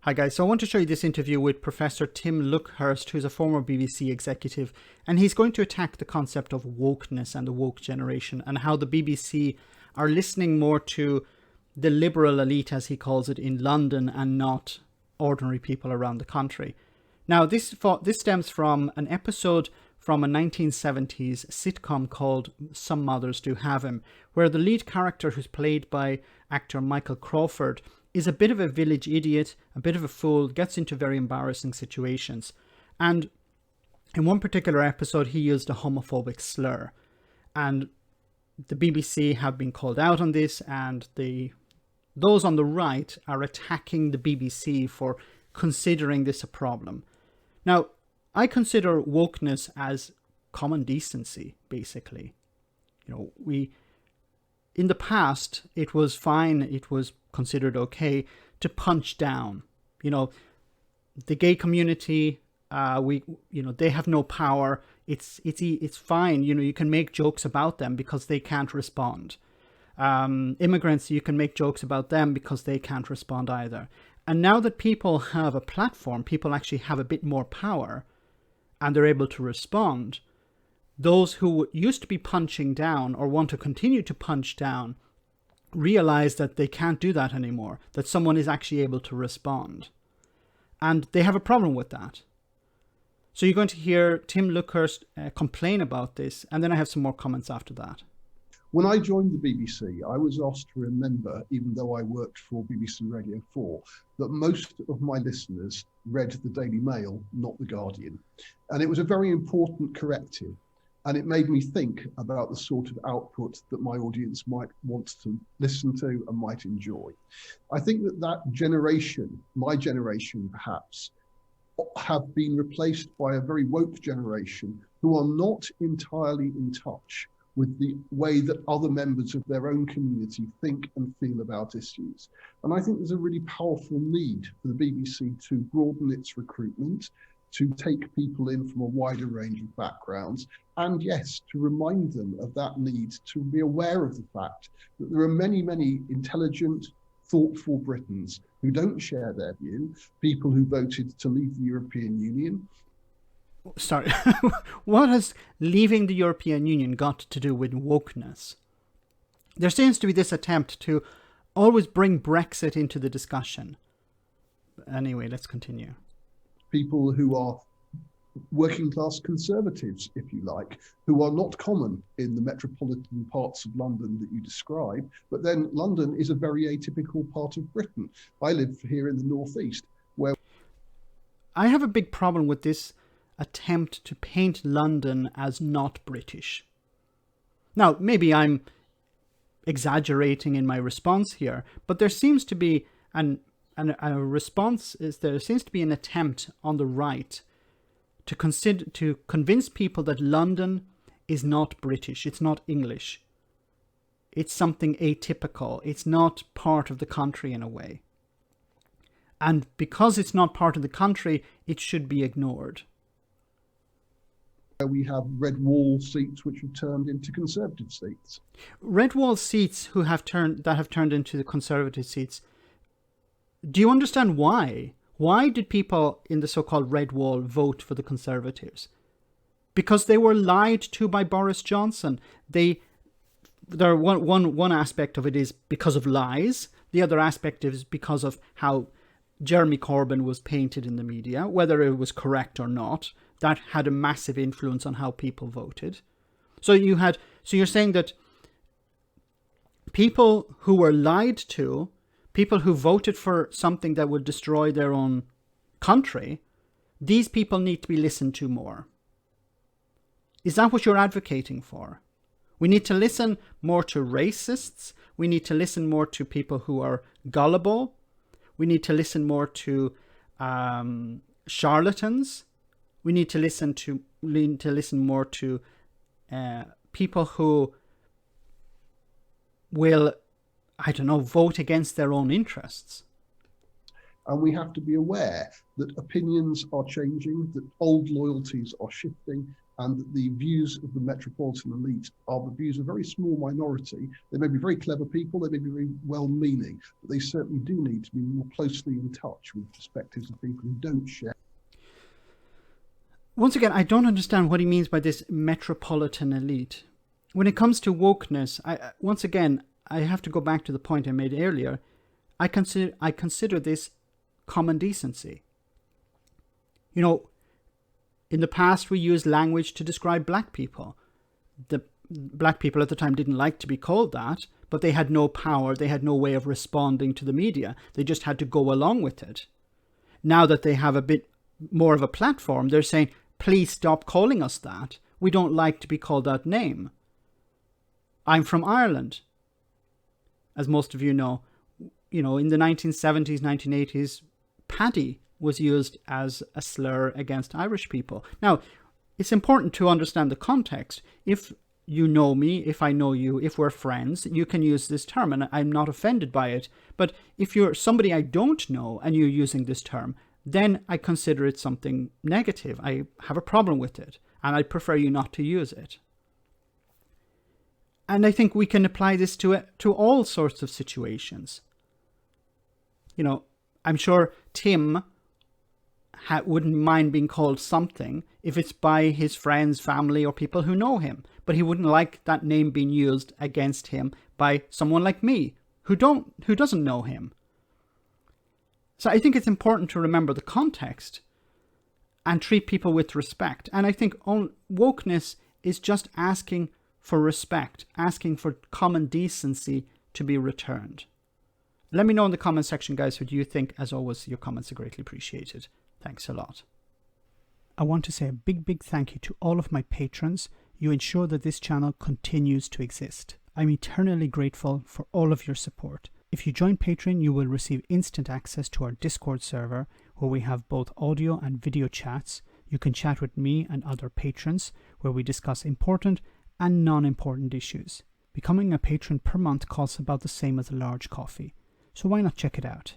Hi guys, so I want to show you this interview with Professor Tim Luckhurst, who's a former BBC executive, and he's going to attack the concept of wokeness and the woke generation and how the BBC are listening more to the liberal elite, as he calls it, in London and not ordinary people around the country. Now, this stems from an episode from a 1970s sitcom called Some Mothers Do Have Him, where the lead character, who's played by actor Michael Crawford, is a bit of a village idiot, a bit of a fool, gets into very embarrassing situations. And in one particular episode, he used a homophobic slur. And the BBC have been called out on this, and those on the right are attacking the BBC for considering this a problem. Now, I consider wokeness as common decency, basically. In the past, it was fine, it was considered okay to punch down. The gay community, they have no power. It's fine. You can make jokes about them because they can't respond. Immigrants, you can make jokes about them because they can't respond either. And now that people have a platform, people actually have a bit more power and they're able to respond. Those who used to be punching down or want to continue to punch down realize that they can't do that anymore, that someone is actually able to respond. And they have a problem with that. So you're going to hear Tim Luckhurst complain about this, and then I have some more comments after that. When I joined the BBC, I was asked to remember, even though I worked for BBC Radio 4, that most of my listeners read the Daily Mail, not the Guardian. And it was a very important corrective. And it made me think about the sort of output that my audience might want to listen to and might enjoy. I think that generation, my generation perhaps, have been replaced by a very woke generation who are not entirely in touch with the way that other members of their own community think and feel about issues. And I think there's a really powerful need for the BBC to broaden its recruitment, to take people in from a wider range of backgrounds, and yes, to remind them of that need to be aware of the fact that there are many, many intelligent, thoughtful Britons who don't share their view, people who voted to leave the European Union. Sorry, what has leaving the European Union got to do with wokeness? There seems to be this attempt to always bring Brexit into the discussion. Anyway, let's continue. People who are working class conservatives, if you like, who are not common in the metropolitan parts of London that you describe, but then London is a very atypical part of Britain. I live here in the northeast, where I have a big problem with this attempt to paint London as not British. Now, maybe I'm exaggerating in my response here, but there seems to be an attempt on the right to convince people that London is not British, it's not English. It's something atypical. It's not part of the country in a way. And because it's not part of the country, it should be ignored. We have red wall seats which have turned into Conservative seats. Red wall seats that have turned into the Conservative seats. Do you understand why? Why did people in the so-called Red Wall vote for the Conservatives? Because they were lied to by Boris Johnson. One aspect of it is because of lies. The other aspect is because of how Jeremy Corbyn was painted in the media, whether it was correct or not. That had a massive influence on how people voted. So you're saying that people who were lied to, people who voted for something that would destroy their own country, these people need to be listened to more. Is that what you're advocating for? We need to listen more to racists. We need to listen more to people who are gullible. We need to listen more to charlatans. We need to listen more to people who will, vote against their own interests. And we have to be aware that opinions are changing, that old loyalties are shifting, and that the views of the metropolitan elite are the views of a very small minority. They may be very clever people, they may be very well-meaning, but they certainly do need to be more closely in touch with perspectives of people who don't share. Once again, I don't understand what he means by this metropolitan elite. When it comes to wokeness, I have to go back to the point I made earlier. I consider this common decency. You know, in the past, we used language to describe black people. The black people at the time didn't like to be called that, but they had no power. They had no way of responding to the media. They just had to go along with it. Now that they have a bit more of a platform, they're saying, please stop calling us that. We don't like to be called that name. I'm from Ireland. As most of you know, in the 1970s, 1980s, Paddy was used as a slur against Irish people. Now, it's important to understand the context. If you know me, if I know you, if we're friends, you can use this term and I'm not offended by it. But if you're somebody I don't know and you're using this term, then I consider it something negative. I have a problem with it and I prefer you not to use it. And I think we can apply this to all sorts of situations. I'm sure Tim wouldn't mind being called something if it's by his friends, family, or people who know him. But he wouldn't like that name being used against him by someone like me, who doesn't know him. So I think it's important to remember the context and treat people with respect. And I think wokeness is just asking for respect, asking for common decency to be returned. Let me know in the comment section, guys, what you think. As always, your comments are greatly appreciated. Thanks a lot. I want to say a big thank you to all of my patrons. You ensure that this channel continues to exist. I'm eternally grateful for all of your support. If you join Patreon, you will receive instant access to our Discord server, where we have both audio and video chats. You can chat with me and other patrons, where we discuss important and non-important issues. Becoming a patron per month costs about the same as a large coffee, so why not check it out?